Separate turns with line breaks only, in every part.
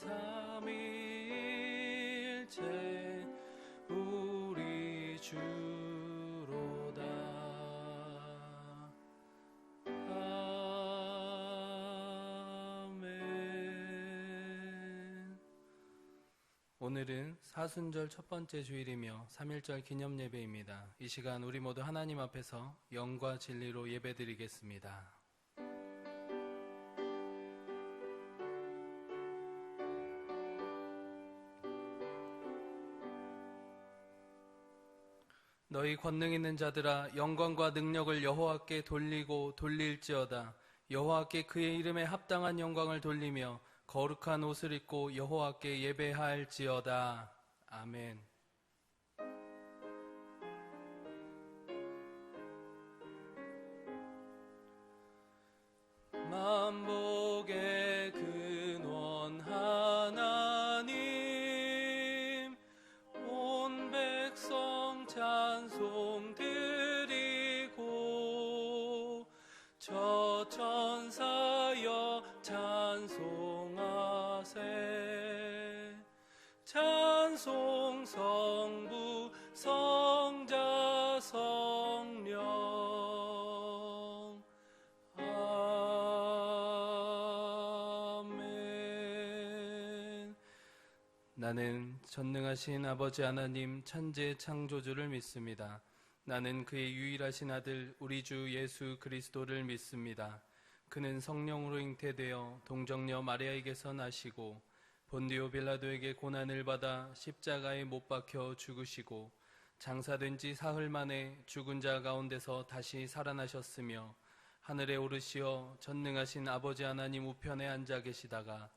삼위일체 우리 주로다. 아멘. 오늘은 사순절 첫 번째 주일이며 3.1절 기념 예배입니다. 이 시간 우리 모두 하나님 앞에서 영과 진리로 예배드리겠습니다. 너희 권능 있는 자들아, 영광과 능력을 여호와께 돌리고 돌릴지어다. 여호와께 그의 이름에 합당한 영광을 돌리며 거룩한 옷을 입고 여호와께 예배할지어다. 아멘. 만복의 근원 하나님, 온 백성 찬송 드리고 저 천사여 찬송하세. 찬송 성부 성자 성령. 아멘. 나는 전능하신 아버지 하나님 천지 창조주를 믿습니다. 나는 그의 유일하신 아들 우리 주 예수 그리스도를 믿습니다. 그는 성령으로 잉태되어 동정녀 마리아에게서 나시고 본디오 빌라도에게 고난을 받아 십자가에 못 박혀 죽으시고 장사된 지 사흘 만에 죽은 자 가운데서 다시 살아나셨으며 하늘에 오르시어 전능하신 아버지 하나님 우편에 앉아 계시다가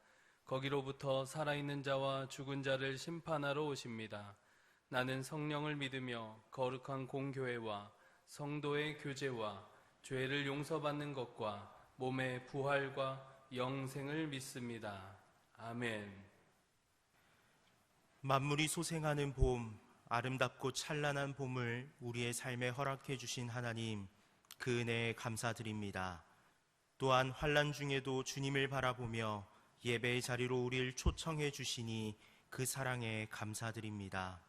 거기로부터 살아있는 자와 죽은 자를 심판하러 오십니다. 나는 성령을 믿으며 거룩한 공교회와 성도의 교제와 죄를 용서받는 것과 몸의 부활과 영생을 믿습니다. 아멘.
만물이 소생하는 봄, 아름답고 찬란한 봄을 우리의 삶에 허락해 주신 하나님, 그 은혜에 감사드립니다. 또한 환난 중에도 주님을 바라보며 예배의 자리로 우리를 초청해 주시니 그 사랑에 감사드립니다.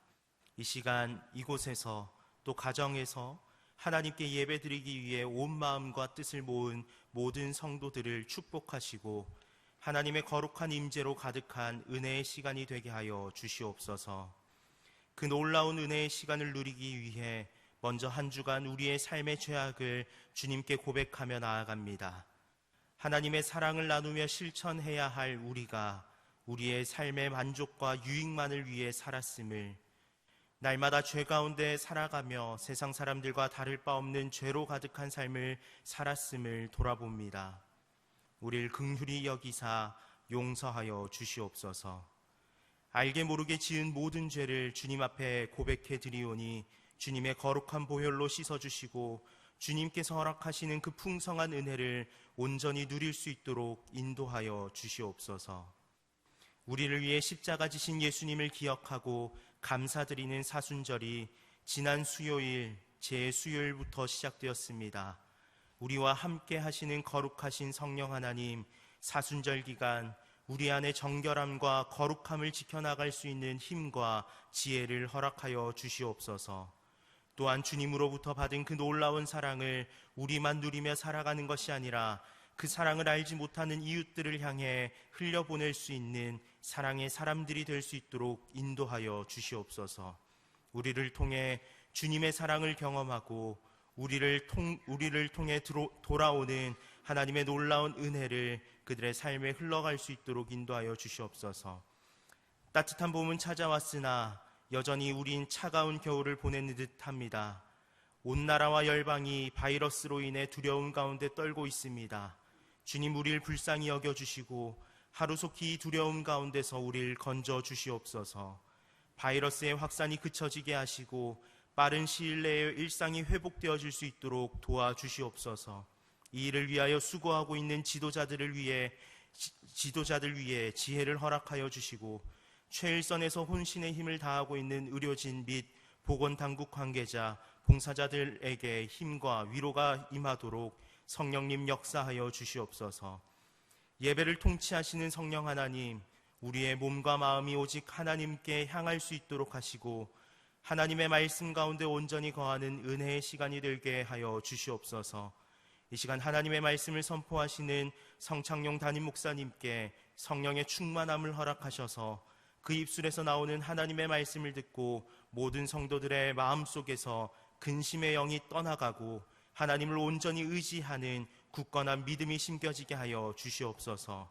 이 시간 이곳에서 또 가정에서 하나님께 예배드리기 위해 온 마음과 뜻을 모은 모든 성도들을 축복하시고 하나님의 거룩한 임재로 가득한 은혜의 시간이 되게 하여 주시옵소서. 그 놀라운 은혜의 시간을 누리기 위해 먼저 한 주간 우리의 삶의 죄악을 주님께 고백하며 나아갑니다. 하나님의 사랑을 나누며 실천해야 할 우리가 우리의 삶의 만족과 유익만을 위해 살았음을, 날마다 죄 가운데 살아가며 세상 사람들과 다를 바 없는 죄로 가득한 삶을 살았음을 돌아봅니다. 우리를 긍휼히 여기사 용서하여 주시옵소서. 알게 모르게 지은 모든 죄를 주님 앞에 고백해 드리오니 주님의 거룩한 보혈로 씻어주시고 주님께서 허락하시는 그 풍성한 은혜를 온전히 누릴 수 있도록 인도하여 주시옵소서. 우리를 위해 십자가 지신 예수님을 기억하고 감사드리는 사순절이 지난 수요일 제수요일부터 시작되었습니다. 우리와 함께 하시는 거룩하신 성령 하나님, 사순절 기간 우리 안에 정결함과 거룩함을 지켜나갈 수 있는 힘과 지혜를 허락하여 주시옵소서. 또한 주님으로부터 받은 그 놀라운 사랑을 우리만 누리며 살아가는 것이 아니라 그 사랑을 알지 못하는 이웃들을 향해 흘려보낼 수 있는 사랑의 사람들이 될 수 있도록 인도하여 주시옵소서. 우리를 통해 주님의 사랑을 경험하고 우리를 통해 돌아오는 하나님의 놀라운 은혜를 그들의 삶에 흘러갈 수 있도록 인도하여 주시옵소서. 따뜻한 봄은 찾아왔으나 여전히 우린 차가운 겨울을 보내는 듯합니다. 온 나라와 열방이 바이러스로 인해 두려움 가운데 떨고 있습니다. 주님, 우리를 불쌍히 여겨주시고 하루속히 이 두려움 가운데서 우리를 건져 주시옵소서. 바이러스의 확산이 그쳐지게 하시고 빠른 시일 내에 일상이 회복되어질 수 있도록 도와주시옵소서. 이 일을 위하여 수고하고 있는 지도자들 위해 지혜를 허락하여 주시고 최일선에서 혼신의 힘을 다하고 있는 의료진 및 보건당국 관계자, 봉사자들에게 힘과 위로가 임하도록 성령님 역사하여 주시옵소서. 예배를 통치하시는 성령 하나님, 우리의 몸과 마음이 오직 하나님께 향할 수 있도록 하시고 하나님의 말씀 가운데 온전히 거하는 은혜의 시간이 되게 하여 주시옵소서. 이 시간 하나님의 말씀을 선포하시는 성창용 담임 목사님께 성령의 충만함을 허락하셔서 그 입술에서 나오는 하나님의 말씀을 듣고 모든 성도들의 마음속에서 근심의 영이 떠나가고 하나님을 온전히 의지하는 굳건한 믿음이 심겨지게 하여 주시옵소서.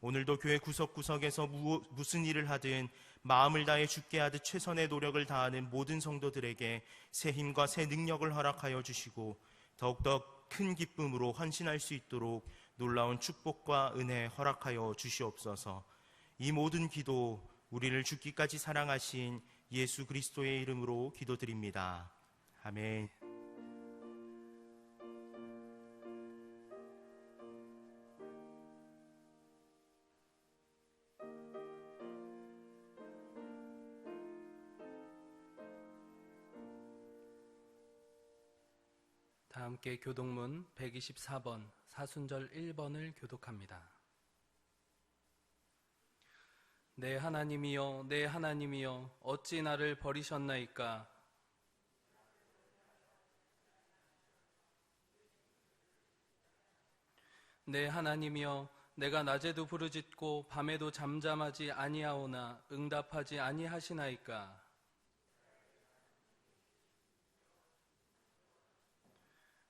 오늘도 교회 구석구석에서 무슨 일을 하든 마음을 다해 주께 하듯 최선의 노력을 다하는 모든 성도들에게 새 힘과 새 능력을 허락하여 주시고 더욱더 큰 기쁨으로 헌신할 수 있도록 놀라운 축복과 은혜 허락하여 주시옵소서. 이 모든 기도 우리를 죽기까지 사랑하신 예수 그리스도의 이름으로 기도드립니다. 아멘.
다 함께 교동문 124번 사순절 1번을 교독합니다. 내 하나님이여, 내 하나님이여, 어찌 나를 버리셨나이까? 내 하나님이여, 내가 낮에도 부르짖고 밤에도 잠잠하지 아니하오나 응답하지 아니하시나이까?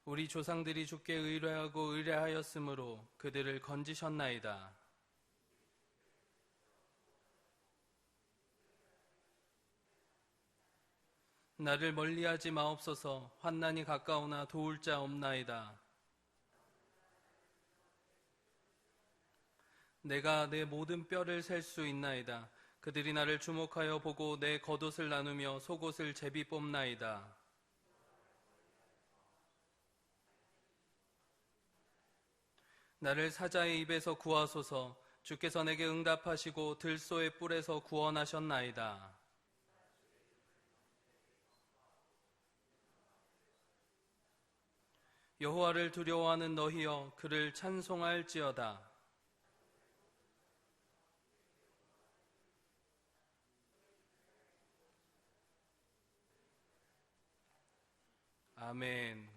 우리 조상들이 주께 의뢰하고 의뢰하였으므로 그들을 건지셨나이다. 나를 멀리하지 마옵소서. 환난이 가까우나 도울 자 없나이다. 내가 내 모든 뼈를 셀 수 있나이다. 그들이 나를 주목하여 보고 내 겉옷을 나누며 속옷을 제비 뽑나이다. 나를 사자의 입에서 구하소서. 주께서 내게 응답하시고 들소의 뿔에서 구원하셨나이다. 여호와를 두려워하는 너희여, 그를 찬송할지어다. 아멘.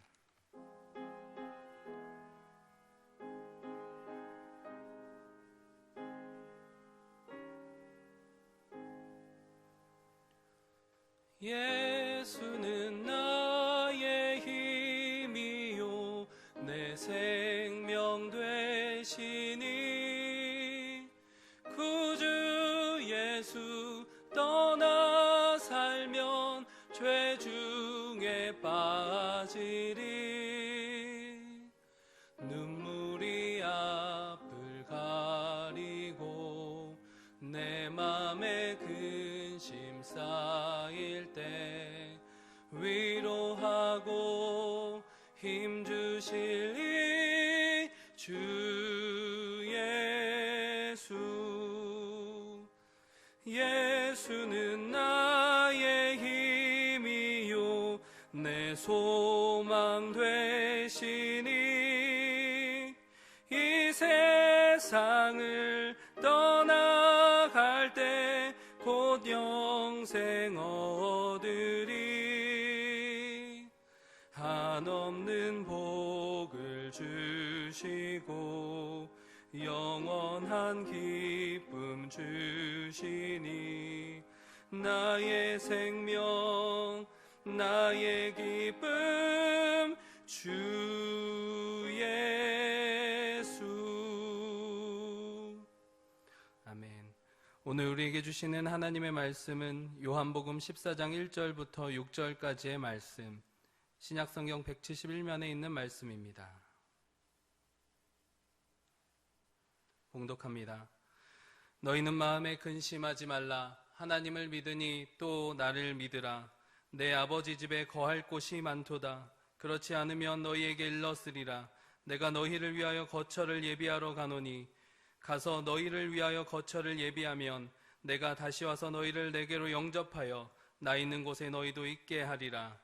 예수는 나의 힘이요 내 생명 되시니 구주 예수 떠나 살면 죄 중에 빠지리. 눈물이 앞을 가리고 내 맘에 근심 쌓일 때 위로하고 힘주실 이 주 예수. 예수는 나의 힘이요 내 소망 되시니 이 세상을 떠나갈 때 곧 영생 얻으리. 한없는 복을 주시고 영원한 기쁨 주시니 나의 생명 나의 기쁨 주 예수. 아멘. 오늘 우리에게 주시는 하나님의 말씀은 요한복음 14장 1절부터 6절까지의 말씀, 신약성경 171면에 있는 말씀입니다. 봉독합니다. 너희는 마음에 근심하지 말라. 하나님을 믿으니 또 나를 믿으라. 내 아버지 집에 거할 곳이 많도다. 그렇지 않으면 너희에게 일렀으리라. 내가 너희를 위하여 거처를 예비하러 가노니 가서 너희를 위하여 거처를 예비하면 내가 다시 와서 너희를 내게로 영접하여 나 있는 곳에 너희도 있게 하리라.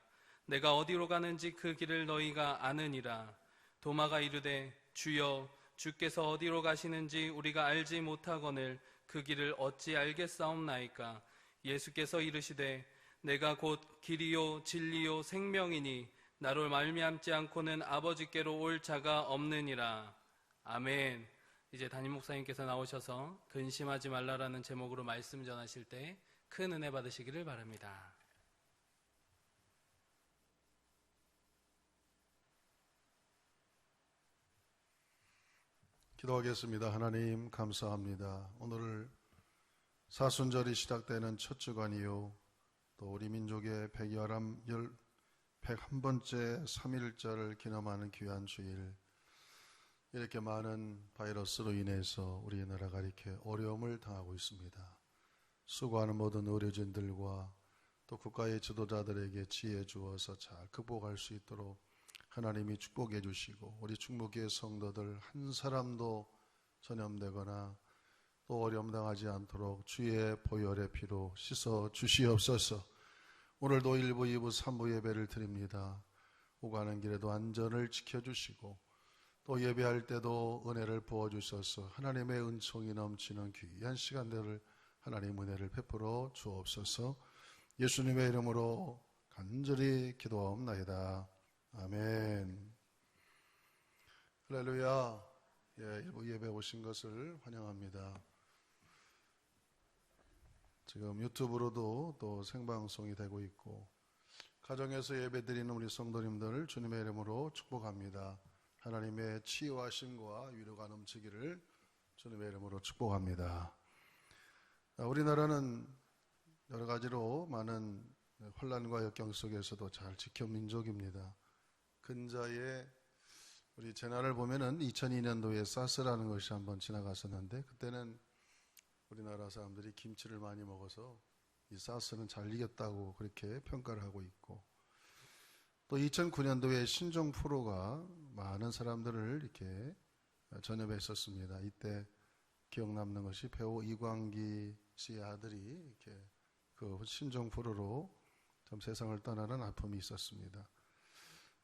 내가 어디로 가는지 그 길을 너희가 아느니라. 도마가 이르되 주여, 주께서 어디로 가시는지 우리가 알지 못하거늘 그 길을 어찌 알겠사옵나이까. 예수께서 이르시되 내가 곧 길이요 진리요 생명이니 나로 말미암지 않고는 아버지께로 올 자가 없느니라. 아멘. 이제 담임 목사님께서 나오셔서 근심하지 말라라는 제목으로 말씀 전하실 때 큰 은혜 받으시기를 바랍니다.
기도하겠습니다. 하나님 감사합니다. 오늘 사순절이 시작되는 첫 주간이요, 또 우리 민족의 101번째 3.1절을 기념하는 귀한 주일, 이렇게 많은 바이러스로 인해서 우리나라가 이렇게 어려움을 당하고 있습니다. 수고하는 모든 의료진들과 또 국가의 지도자들에게 지혜 주어서 잘 극복할 수 있도록 하나님이 축복해 주시고, 우리 충무교회 성도들 한 사람도 전염되거나 또 어려움 당하지 않도록 주의 보혈의 피로 씻어 주시옵소서. 오늘도 1부, 2부, 3부 예배를 드립니다. 오가는 길에도 안전을 지켜주시고 또 예배할 때도 은혜를 부어주셔서 하나님의 은총이 넘치는 귀한 시간들을 하나님 은혜를 베풀어 주옵소서. 예수님의 이름으로 간절히 기도하옵나이다. 아멘. 할렐루야. 일부 예배 오신 것을 환영합니다. 지금 유튜브로도 또 생방송이 되고 있고, 가정에서 예배 드리는 우리 성도님들 주님의 이름으로 축복합니다. 하나님의 치유하심과 위로가 넘치기를 주님의 이름으로 축복합니다. 우리나라는 여러 가지로 많은 혼란과 역경 속에서도 잘 지켜온 민족입니다. 근자에 우리 재난을 보면은 2002년도에 사스라는 것이 한번 지나갔었는데, 그때는 우리나라 사람들이 김치를 많이 먹어서 이 사스는 잘 이겼다고 그렇게 평가를 하고 있고, 또 2009년도에 신종플루가 많은 사람들을 이렇게 전염했었습니다. 이때 기억 남는 것이 배우 이광기 씨의 아들이 이렇게 그 신종플루로 참 세상을 떠나는 아픔이 있었습니다.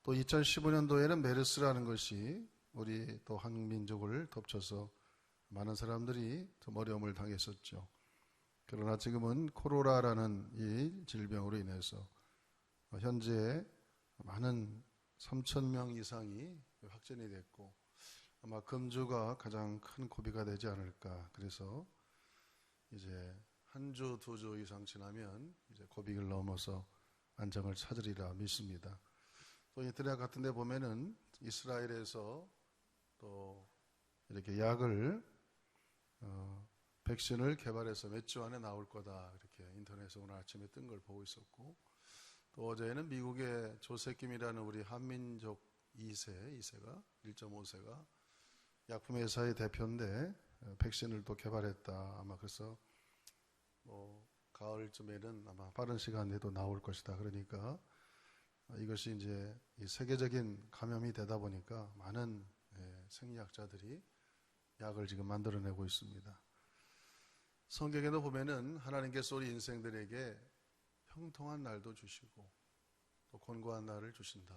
또 2015년도에는 메르스라는 것이 우리 또 한민족을 덮쳐서 많은 사람들이 좀 어려움을 당했었죠. 그러나 지금은 코로나라는 이 질병으로 인해서 현재 많은 3,000명 이상이 확진이 됐고, 아마 금주가 가장 큰 고비가 되지 않을까. 그래서 이제 한 주, 2주 이상 지나면 이제 고비를 넘어서 안정을 찾으리라 믿습니다. 또 인터넷 같은 데 보면은 이스라엘에서 또 이렇게 약을 백신을 개발해서 몇 주 안에 나올 거다, 이렇게 인터넷에서 오늘 아침에 뜬 걸 보고 있었고, 또 어제는 미국의 조세킴이라는 우리 한민족 2세가 1.5세가 약품회사의 대표인데 백신을 또 개발했다. 아마 그래서 가을쯤에는 아마 빠른 시간 내도 나올 것이다. 그러니까 이것이 이제 이 세계적인 감염이 되다 보니까 많은 생리학자들이 약을 지금 만들어내고 있습니다. 성경에도 보면은 하나님께서 우리 인생들에게 평통한 날도 주시고 또 곤고한 날을 주신다.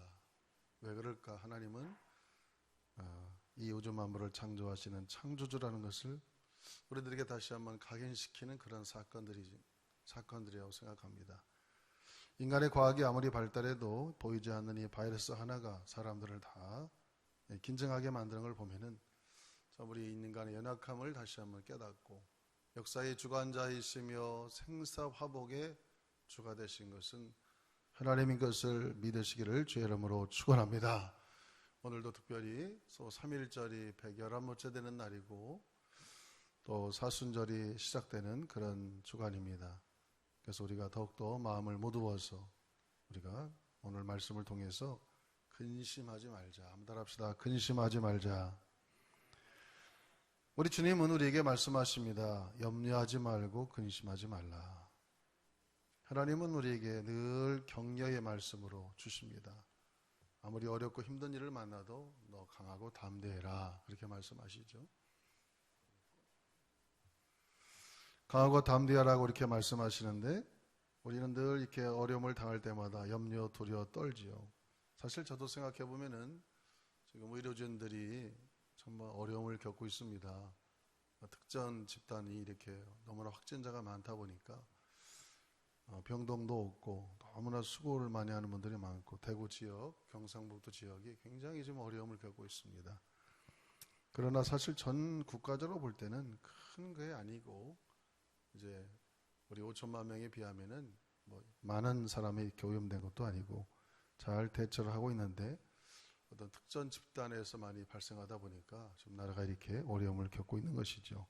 왜 그럴까? 하나님은 이 우주 만물을 창조하시는 창조주라는 것을 우리들에게 다시 한번 각인시키는 그런 사건들이라고 생각합니다. 인간의 과학이 아무리 발달해도 보이지 않는 이 바이러스 하나가 사람들을 다 긴장하게 만드는 걸 보면은 참 우리 인간의 연약함을 다시 한번 깨닫고, 역사의 주관자이시며 생사화복의 주가 되신 것은 하나님인 것을 믿으시기를 주의 이름으로 축원합니다. 오늘도 특별히 3.1절이 111번째 되는 날이고 또 사순절이 시작되는 그런 주간입니다. 그래서 우리가 더욱더 마음을 모두어서 우리가 오늘 말씀을 통해서 근심하지 말자. 한번 합시다. 근심하지 말자. 우리 주님은 우리에게 말씀하십니다. 염려하지 말고 근심하지 말라. 하나님은 우리에게 늘 격려의 말씀으로 주십니다. 아무리 어렵고 힘든 일을 만나도 너 강하고 담대해라. 그렇게 말씀하시죠. 강하고 담대하라고 이렇게 말씀하시는데, 우리는 늘 이렇게 어려움을 당할 때마다 염려, 두려워 떨지요. 사실 저도 생각해 보면은 지금 의료진들이 정말 어려움을 겪고 있습니다. 특정 집단이 이렇게 너무나 확진자가 많다 보니까 병동도 없고 너무나 수고를 많이 하는 분들이 많고 대구 지역, 경상북도 지역이 굉장히 좀 어려움을 겪고 있습니다. 그러나 사실 전 국가적으로 볼 때는 큰 게 아니고 이제 우리 5천만 명에 비하면은 뭐 많은 사람이 이렇게 오염된 것도 아니고 잘 대처를 하고 있는데 어떤 특정 집단에서 많이 발생하다 보니까 좀 나라가 이렇게 어려움을 겪고 있는 것이죠.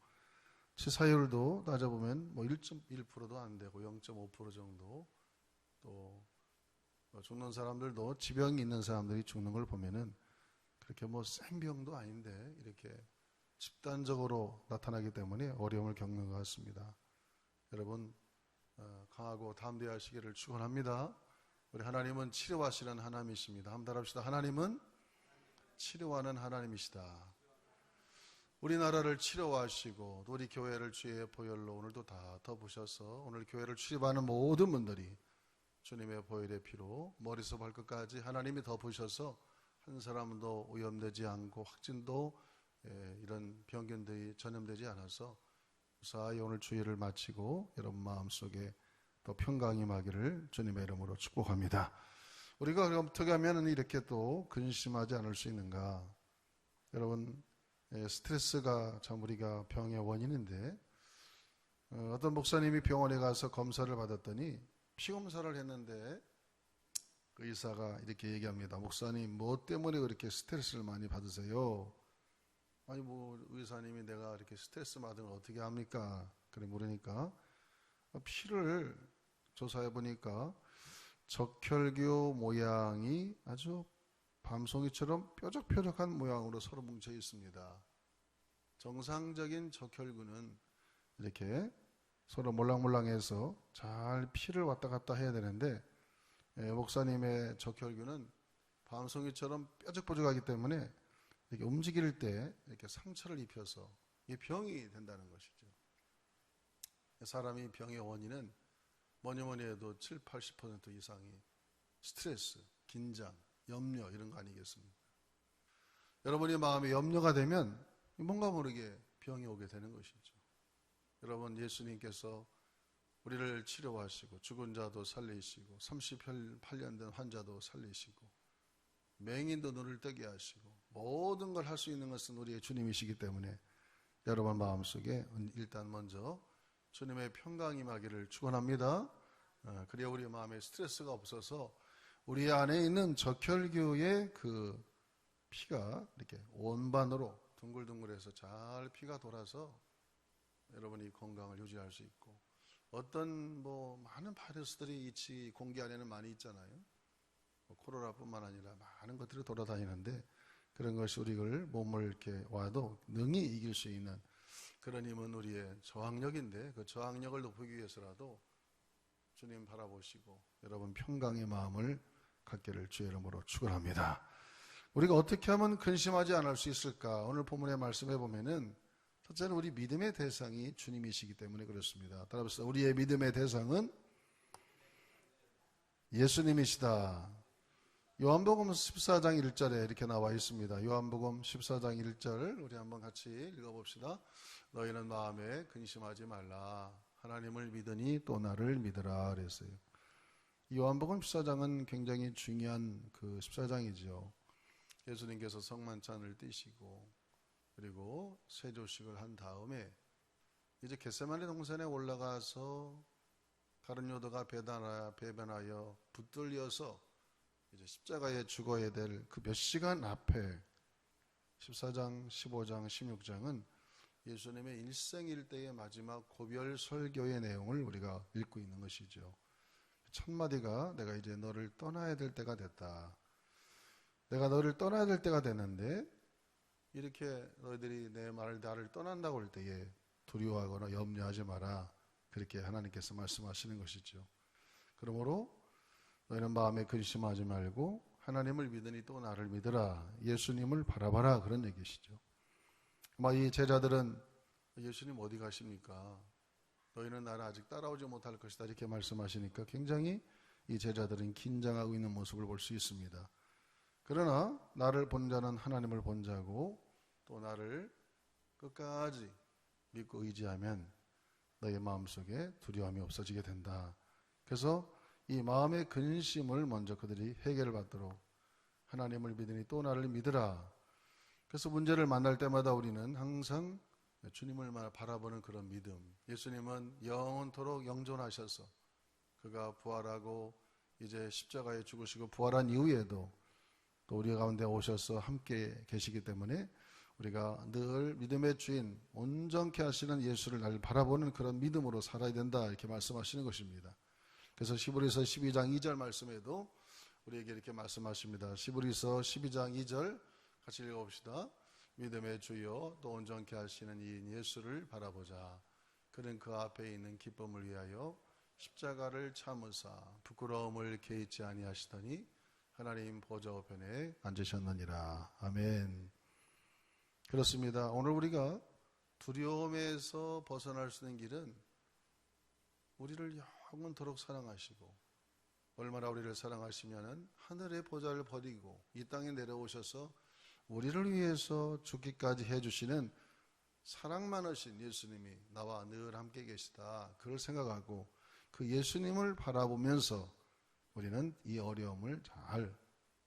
치사율도 따져보면 뭐 1.1%도 안 되고 0.5% 정도 또 죽는 사람들도 지병이 있는 사람들이 죽는 걸 보면은 그렇게 뭐 생병도 아닌데 이렇게 집단적으로 나타나기 때문에 어려움을 겪는 것 같습니다. 여러분 강하고 담대하시기를 축원합니다. 우리 하나님은 치료하시는 하나님이십니다. 한번 따라합시다. 하나님은 치료하는 하나님이시다. 우리나라를 치료하시고 우리 교회를 주의 보혈로 오늘도 다 덮으셔서 오늘 교회를 출입하는 모든 분들이 주님의 보혈의 피로 머리에서 발끝까지 하나님이 덮으셔서 한 사람도 오염되지 않고 확진도 이런 병균들이 전염되지 않아서 무사히 오늘 주일을 마치고 여러분 마음속에 또 평강이 임하기를 주님의 이름으로 축복합니다. 우리가 어떻게 하면 이렇게 또 근심하지 않을 수 있는가? 여러분 스트레스가 참 우리가 병의 원인인데 어떤 목사님이 병원에 가서 검사를 받았더니 피 검사를 했는데 그 의사가 이렇게 얘기합니다. 목사님 뭐 때문에 그렇게 스트레스를 많이 받으세요? 아니 뭐 의사님이 내가 이렇게 스트레스 받은 걸 어떻게 합니까? 그래 물으니까 피를 조사해 보니까 적혈구 모양이 아주 밤송이처럼 뾰족뾰족한 모양으로 서로 뭉쳐 있습니다. 정상적인 적혈구는 이렇게 서로 몰랑몰랑해서 잘 피를 왔다 갔다 해야 되는데 목사님의 적혈구는 밤송이처럼 뾰족뾰족하기 때문에 이렇게 움직일 때 이렇게 상처를 입혀서 이게 병이 된다는 것이죠. 사람이 병의 원인은 뭐니 해도 70-80% 이상이 스트레스, 긴장, 염려 이런 거 아니겠습니까? 여러분의 마음에 염려가 되면 뭔가 모르게 병이 오게 되는 것이죠. 여러분 예수님께서 우리를 치료하시고 죽은 자도 살리시고 38년 된 환자도 살리시고 맹인도 눈을 뜨게 하시고 모든 걸 할 수 있는 것은 우리의 주님이시기 때문에 여러분 마음속에 일단 먼저 주님의 평강이 임하기를 축원합니다. 그래야 우리 마음에 스트레스가 없어서 우리 안에 있는 적혈구의 그 피가 이렇게 원반으로 둥글둥글해서 잘 피가 돌아서 여러분이 건강을 유지할 수 있고 어떤 뭐 많은 바이러스들이 이 공기 안에는 많이 있잖아요. 코로나뿐만 아니라 많은 것들이 돌아다니는데 그런 것이 우리를 몸을 이렇게 와도 능히 이길 수 있는 그런 힘은 우리의 저항력인데 그 저항력을 높이기 위해서라도 주님 바라보시고 여러분 평강의 마음을 갖기를 주의 이름으로 축원합니다. 우리가 어떻게 하면 근심하지 않을 수 있을까? 오늘 본문의 말씀에 보면은 첫째는 우리 믿음의 대상이 주님이시기 때문에 그렇습니다. 따라서 우리의 믿음의 대상은 예수님이시다. 요한복음 14장 1절에 이렇게 나와 있습니다. 요한복음 14장 1절 우리 한번 같이 읽어봅시다. 너희는 마음에 근심하지 말라. 하나님을 믿으니 또 나를 믿으라 그랬어요. 요한복음 14장은 굉장히 중요한 그 14장이죠. 예수님께서 성만찬을 띄시고 그리고 세조식을 한 다음에 이제 겟세마네 동산에 올라가서 가룟 유다가 배반하여 붙들려서 이제 십자가에 죽어야 될 그 몇 시간 앞에 14장, 15장, 16장은 예수님의 일생일대의 마지막 고별 설교의 내용을 우리가 읽고 있는 것이죠. 첫 마디가 내가 이제 너를 떠나야 될 때가 됐다. 내가 너를 떠나야 될 때가 됐는데 이렇게 너희들이 내 말을 나를 떠난다고 할 때에 두려워하거나 염려하지 마라. 그렇게 하나님께서 말씀하시는 것이죠. 그러므로 너희는 마음에 근심하지 말고 하나님을 믿으니 또 나를 믿으라. 예수님을 바라봐라. 그런 얘기시죠. 이 제자들은 예수님 어디 가십니까? 너희는 나를 아직 따라오지 못할 것이다. 이렇게 말씀하시니까 굉장히 이 제자들은 긴장하고 있는 모습을 볼 수 있습니다. 그러나 나를 본 자는 하나님을 본 자고 또 나를 끝까지 믿고 의지하면 너의 마음속에 두려움이 없어지게 된다. 그래서 이 마음의 근심을 먼저 그들이 해결을 받도록 하나님을 믿으니 또 나를 믿으라. 그래서 문제를 만날 때마다 우리는 항상 주님을 바라보는 그런 믿음. 예수님은 영원토록 영존하셔서 그가 부활하고 이제 십자가에 죽으시고 부활한 이후에도 또 우리 가운데 오셔서 함께 계시기 때문에 우리가 늘 믿음의 주인 온전케 하시는 예수를 날 바라보는 그런 믿음으로 살아야 된다, 이렇게 말씀하시는 것입니다. 그래서 시브리서 12장 2절 말씀에도 우리에게 이렇게 말씀하십니다. 시브리서 12장 2절 같이 읽어봅시다. 믿음의 주여 또 온전케 하시는 이인 예수를 바라보자. 그는 그 앞에 있는 기쁨을 위하여 십자가를 참으사 부끄러움을 개의치 아니하시더니 하나님 보좌 우편에 앉으셨느니라. 아멘. 그렇습니다. 오늘 우리가 두려움에서 벗어날 수 있는 길은 우리를 영원토록 사랑하시고, 얼마나 우리를 사랑하시면은 하늘의 보좌를 버리고 이 땅에 내려오셔서 우리를 위해서 죽기까지 해주시는 사랑 많으신 예수님이 나와 늘 함께 계시다, 그걸 생각하고 그 예수님을 바라보면서 우리는 이 어려움을 잘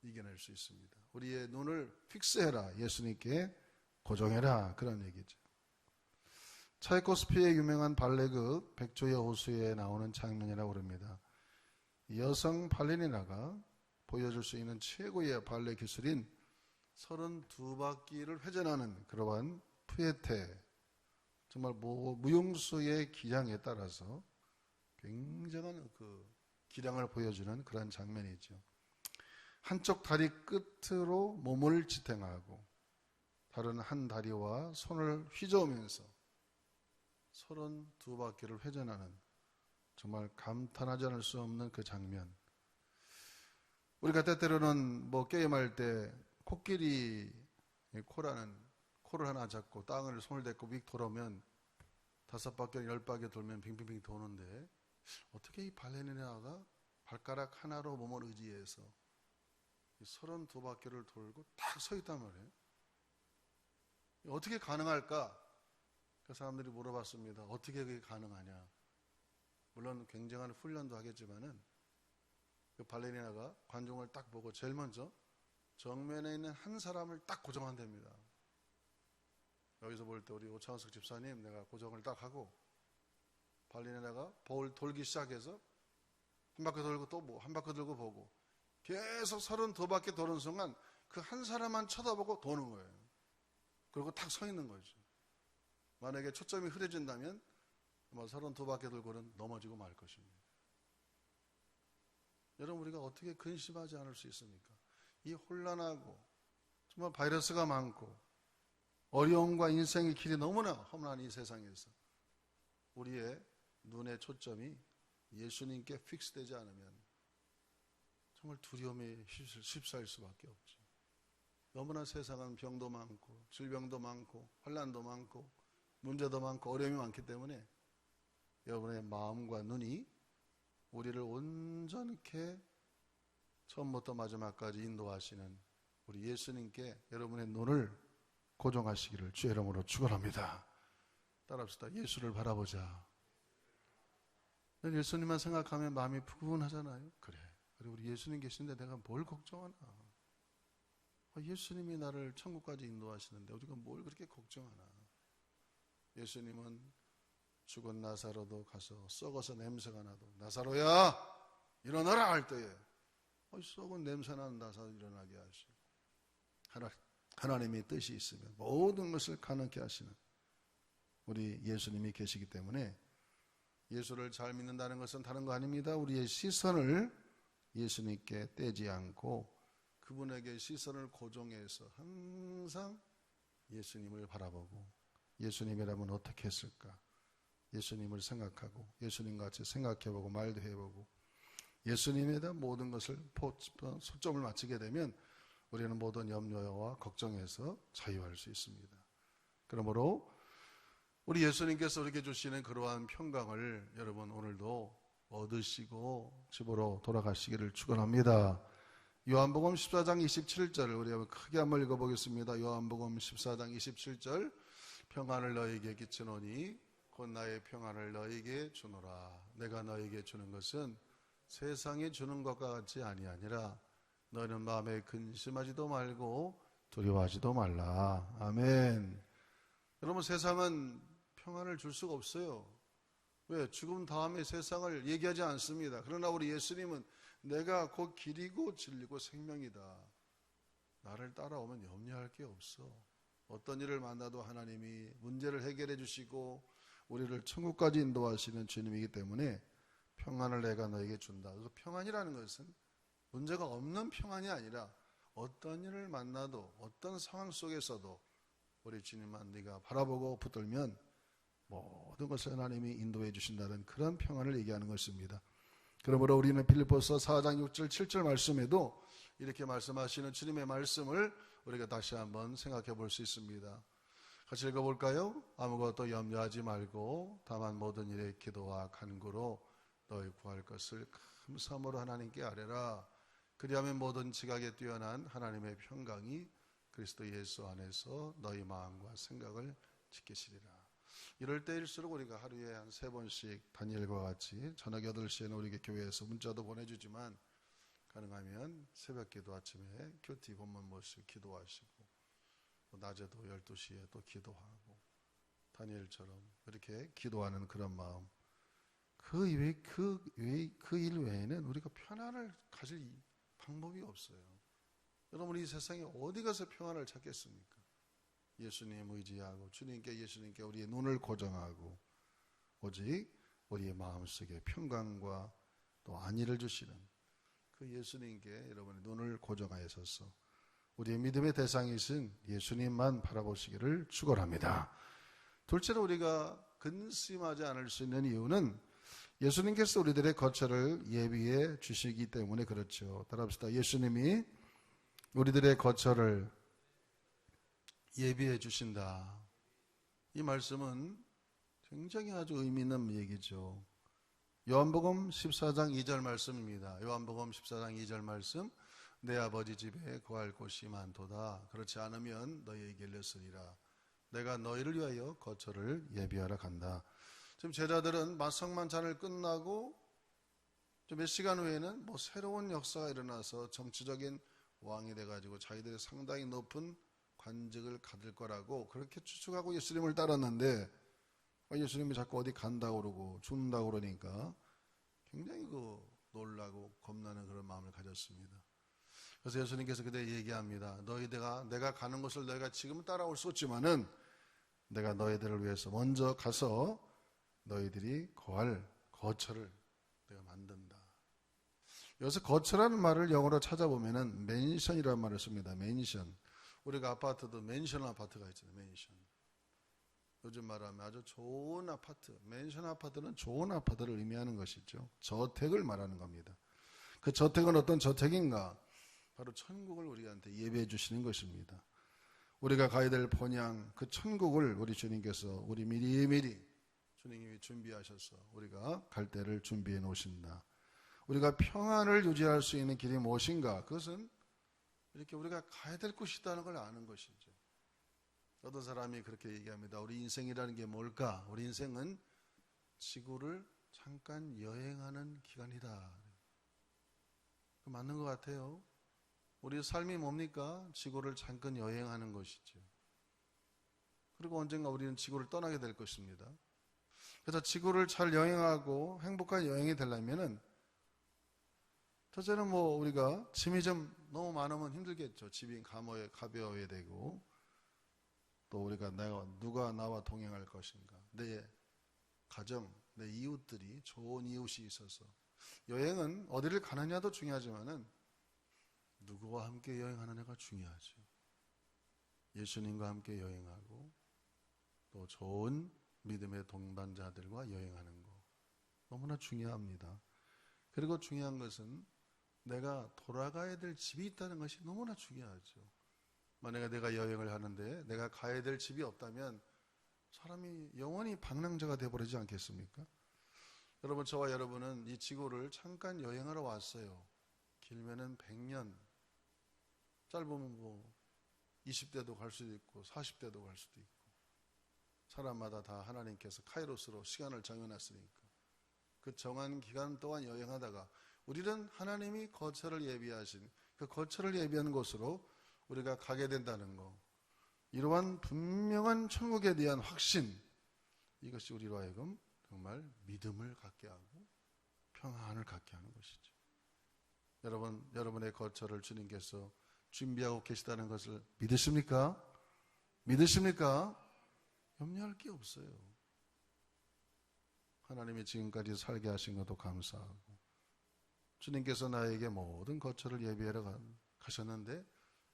이겨낼 수 있습니다. 우리의 눈을 픽스해라, 예수님께 고정해라, 그런 얘기죠. 차이코스키의 유명한 발레극 백조의 호수에 나오는 장면이라고 그럽니다. 여성 발레리나가 보여줄 수 있는 최고의 발레 기술인 32바퀴를 회전하는 그러한 푸에테, 정말 무용수의 기량에 따라서 굉장한 그 기량을 보여주는 그런 장면이죠. 한쪽 다리 끝으로 몸을 지탱하고 다른 한 다리와 손을 휘저으면서 32바퀴를 회전하는, 정말 감탄하지 않을 수 없는 그 장면. 우리가 때때로는 게임할 때 코끼리 코를 하나 잡고 땅을 손을 대고 휙 돌아오면 5바퀴 10바퀴 돌면 빙빙빙 도는데, 어떻게 이 발레리나가 발가락 하나로 몸을 의지해서 32바퀴를 돌고 딱 서 있단 말이에요. 어떻게 가능할까? 그 사람들이 물어봤습니다. 어떻게 그게 가능하냐? 물론 굉장한 훈련도 하겠지만은 그 발레리나가 관중을 딱 보고 제일 먼저 정면에 있는 한 사람을 딱 고정한답니다. 여기서 볼 때 우리 오창석 집사님, 내가 고정을 딱 하고 발레리나가 돌기 시작해서 한 바퀴 돌고 또 한 바퀴 돌고 보고 계속 32바퀴 도는 순간 그 한 사람만 쳐다보고 도는 거예요. 그리고 탁 서 있는 거죠. 만약에 초점이 흐려진다면 아마 32바퀴 돌고는 넘어지고 말 것입니다. 여러분, 우리가 어떻게 근심하지 않을 수 있습니까? 이 혼란하고 정말 바이러스가 많고 어려움과 인생의 길이 너무나 험한 이 세상에서 우리의 눈의 초점이 예수님께 픽스되지 않으면 정말 두려움에 휩싸일 수밖에 없죠. 너무나 세상은 병도 많고 질병도 많고 환난도 많고 문제도 많고 어려움이 많기 때문에 여러분의 마음과 눈이 우리를 온전케 처음부터 마지막까지 인도하시는 우리 예수님께 여러분의 눈을 고정하시기를 주의 이름으로 축원합니다. 따라합시다. 예수를 바라보자. 예수님만 생각하면 마음이 푸근하잖아요. 그래, 우리 예수님 계신데 내가 뭘 걱정하나. 예수님이 나를 천국까지 인도하시는데 우리가 뭘 그렇게 걱정하나. 예수님은 죽은 나사로도 가서 썩어서 냄새가 나도 나사로야 일어나라 할 때에 썩은 냄새나는 나사로 일어나게 하시고, 하나님의 뜻이 있으면 모든 것을 가능케 하시는 우리 예수님이 계시기 때문에 예수를 잘 믿는다는 것은 다른 거 아닙니다. 우리의 시선을 예수님께 떼지 않고 그분에게 시선을 고정해서 항상 예수님을 바라보고, 예수님이라면 어떻게 했을까? 예수님을 생각하고 예수님같이 생각해보고 말도 해보고 예수님에 대한 모든 것을 초점을 맞추게 되면 우리는 모든 염려와 걱정에서 자유할 수 있습니다. 그러므로 우리 예수님께서 우리에게 주시는 그러한 평강을 여러분 오늘도 얻으시고 집으로 돌아가시기를 축원합니다. 요한복음 14장 27절을 우리 크게 한번 읽어보겠습니다. 요한복음 14장 27절, 평안을 너희에게 끼치노니 곧 나의 평안을 너희에게 주노라. 내가 너희에게 주는 것은 세상이 주는 것과 같이 아니하니라. 너희는 마음에 근심하지도 말고 두려워하지도 말라. 아멘. 여러분, 세상은 평안을 줄 수가 없어요. 왜? 죽음 다음에 세상을 얘기하지 않습니다. 그러나 우리 예수님은 내가 곧 길이고 진리고 생명이다. 나를 따라오면 염려할 게 없어. 어떤 일을 만나도 하나님이 문제를 해결해 주시고 우리를 천국까지 인도하시는 주님이기 때문에 평안을 내가 너에게 준다. 그래서 평안이라는 것은 문제가 없는 평안이 아니라 어떤 일을 만나도 어떤 상황 속에서도 우리 주님만 네가 바라보고 붙들면 모든 것을 하나님이 인도해 주신다는 그런 평안을 얘기하는 것입니다. 그러므로 우리는 빌립보서 4장 6절 7절 말씀에도 이렇게 말씀하시는 주님의 말씀을 우리가 다시 한번 생각해 볼 수 있습니다. 같이 읽어볼까요? 아무것도 염려하지 말고 다만 모든 일에 기도와 간구로 너희 구할 것을 감사함으로 하나님께 아뢰라. 그리하면 모든 지각에 뛰어난 하나님의 평강이 그리스도 예수 안에서 너희 마음과 생각을 지키시리라. 이럴 때일수록 우리가 하루에 한 3번씩 다니엘과 같이 저녁 8시에는 우리 교회에서 문자도 보내주지만 가능하면 새벽 기도 아침에 큐티 본문 모시고 기도하시고 낮에도 12시에 또 기도하고 다니엘처럼 이렇게 기도하는 그런 마음, 그 일 외에는 우리가 평안을 가질 방법이 없어요. 여러분, 이 세상에 어디 가서 평안을 찾겠습니까? 예수님 의지하고 예수님께 우리의 눈을 고정하고 오직 우리의 마음속에 평강과 또 안위를 주시는 그 예수님께 여러분의 눈을 고정하여서 우리의 믿음의 대상이신 예수님만 바라보시기를 축원합니다. 둘째로 우리가 근심하지 않을 수 있는 이유는 예수님께서 우리들의 거처를 예비해 주시기 때문에 그렇죠. 따라합시다. 예수님이 우리들의 거처를 예비해 주신다. 이 말씀은 굉장히 아주 의미 있는 얘기죠. 요한복음 14장 2절 말씀입니다. 요한복음 14장 2절 말씀, 내 아버지 집에 거할 곳이 많도다. 그렇지 않으면 너희에게 일렀으리라. 내가 너희를 위하여 거처를 예비하러 간다. 지금 제자들은 마성만찬을 끝나고 몇 시간 후에는 새로운 역사가 일어나서 정치적인 왕이 돼가지고 자기들이 상당히 높은 관직을 가질 거라고 그렇게 추측하고 예수님을 따랐는데 예수님이 자꾸 어디 간다고 그러고 죽는다고 그러니까 굉장히 놀라고 겁나는 그런 마음을 가졌습니다. 그래서 예수님께서 그때 얘기합니다. 내가 가는 곳을 너희가 지금 따라올 수 없지만은 내가 너희들을 위해서 먼저 가서 너희들이 거할 거처를 내가 만든다. 여기서 거처라는 말을 영어로 찾아보면은 맨션이라는 말을 씁니다. 맨션. 우리가 아파트도 맨션 아파트가 있잖아요. 맨션. 요즘 말하면 아주 좋은 아파트, 맨션 아파트는 좋은 아파트를 의미하는 것이죠. 저택을 말하는 겁니다. 그 저택은 어떤 저택인가? 바로 천국을 우리한테 예배해 주시는 것입니다. 우리가 가야 될 본향, 그 천국을 우리 주님께서 우리 미리미리 주님이 준비하셔서 우리가 갈 때를 준비해 놓으신다. 우리가 평안을 유지할 수 있는 길이 무엇인가? 그것은 이렇게 우리가 가야 될 곳이 있다는 걸 아는 것이죠. 어떤 사람이 그렇게 얘기합니다. 우리 인생이라는 게 뭘까? 우리 인생은 지구를 잠깐 여행하는 기간이다. 맞는 것 같아요. 우리 삶이 뭡니까? 지구를 잠깐 여행하는 것이죠. 그리고 언젠가 우리는 지구를 떠나게 될 것입니다. 그래서 지구를 잘 여행하고 행복한 여행이 되려면은 첫째는 우리가 짐이 좀 너무 많으면 힘들겠죠. 짐이 가벼워야 되고 또 우리가 누가 나와 동행할 것인가, 내 가정, 내 이웃들이 좋은 이웃이 있어서 여행은 어디를 가느냐도 중요하지만은 누구와 함께 여행하느냐가 중요하죠. 예수님과 함께 여행하고 또 좋은 믿음의 동반자들과 여행하는 거 너무나 중요합니다. 그리고 중요한 것은 내가 돌아가야 될 집이 있다는 것이 너무나 중요하죠. 만약에 내가 여행을 하는데 내가 가야 될 집이 없다면 사람이 영원히 방랑자가 되어버리지 않겠습니까? 여러분, 저와 여러분은 이 지구를 잠깐 여행하러 왔어요. 길면은 100년, 짧으면 20대도 갈 수도 있고 40대도 갈 수도 있고 사람마다 다 하나님께서 카이로스로 시간을 정해놨으니까 그 정한 기간 동안 여행하다가 우리는 하나님이 거처를 예비하신 그 거처를 예비한 곳으로 우리가 가게 된다는 거, 이러한 분명한 천국에 대한 확신, 이것이 우리로 하여금 정말 믿음을 갖게 하고 평안을 갖게 하는 것이죠. 여러분의 거처를 주님께서 준비하고 계시다는 것을 믿으십니까? 믿으십니까? 염려할 게 없어요. 하나님이 지금까지 살게 하신 것도 감사하고, 주님께서 나에게 모든 거처를 예비하러 가셨는데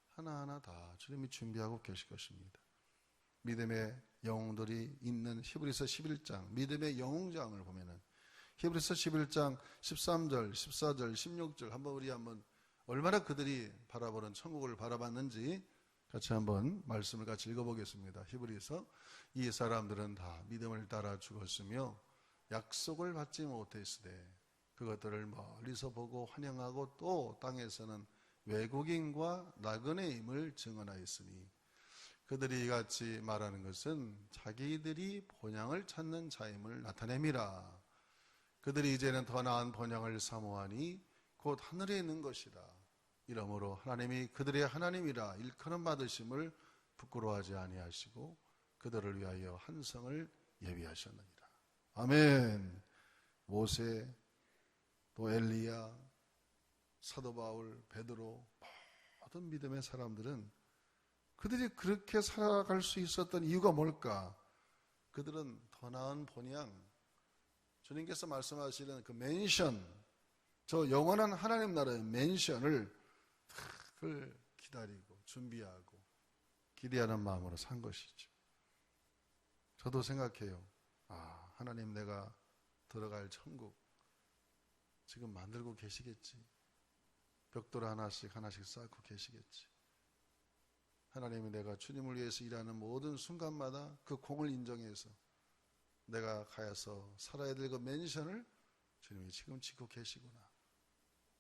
하나하나 다 주님이 준비하고 계실 것입니다. 믿음의 영웅들이 있는 히브리서 11장, 믿음의 영웅장을 보면은 히브리서 11장 13절, 14절, 16절 한번 얼마나 그들이 바라보는 천국을 바라봤는지 같이 한번 말씀을 같이 읽어보겠습니다. 히브리서, 이 사람들은 다 믿음을 따라 죽었으며 약속을 받지 못했으되 그것들을 멀리서 보고 환영하고 또 땅에서는 외국인과 나그네임을 증언하였으니, 그들이 이같이 말하는 것은 자기들이 본향을 찾는 자임을 나타냄이라. 그들이 이제는 더 나은 본향을 사모하니 곧 하늘에 있는 것이라. 이러므로 하나님이 그들의 하나님이라 일컬음 받으심을 부끄러워하지 아니하시고 그들을 위하여 한 성을 예비하셨느니라. 아멘. 모세, 또 엘리야, 사도 바울, 베드로, 모든 믿음의 사람들은 그들이 그렇게 살아갈 수 있었던 이유가 뭘까? 그들은 더 나은 본향, 주님께서 말씀하시는 그 맨션, 저 영원한 하나님 나라의 맨션을 기다리고 준비하고 기대하는 마음으로 산 것이죠. 저도 생각해요. 하나님, 내가 들어갈 천국 지금 만들고 계시겠지. 벽돌 하나씩 쌓고 계시겠지. 하나님이 내가 주님을 위해서 일하는 모든 순간마다 그 공을 인정해서 내가 가서 살아야 될 그 맨션을 주님이 지금 짓고 계시구나.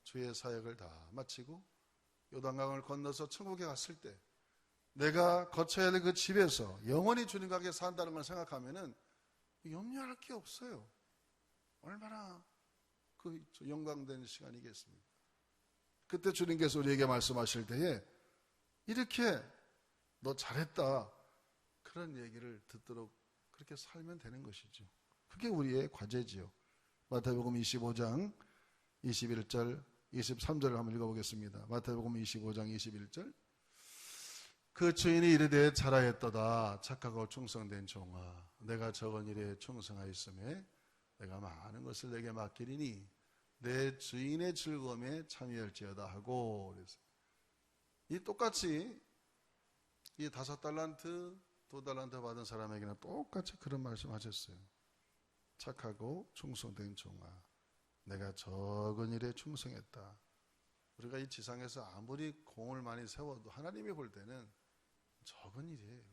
주의 사역을 다 마치고 요단강을 건너서 천국에 갔을 때 내가 거쳐야 될 그 집에서 영원히 주님과 함께 산다는 걸 생각하면은 염려할 게 없어요. 얼마나 그 영광된 시간이겠습니까? 그때 주님께서 우리에게 말씀하실 때에 이렇게 너 잘했다, 그런 얘기를 듣도록 그렇게 살면 되는 것이죠. 그게 우리의 과제지요. 마태복음 25장 21절 23절을 한번 읽어보겠습니다. 마태복음 25장 21절. 그 주인이 이르되 잘하였도다 착하고 충성된 종아, 내가 적은 일에 충성하였음에 내가 많은 것을 내게 맡기리니 내 주인의 즐거움에 참여할지어다 하고, 그래서 이 똑같이 이 5달란트 2달란트 받은 사람에게는 똑같이 그런 말씀 하셨어요. 착하고 충성된 종아, 내가 적은 일에 충성했다. 우리가 이 지상에서 아무리 공을 많이 세워도 하나님이 볼 때는 적은 일이에요.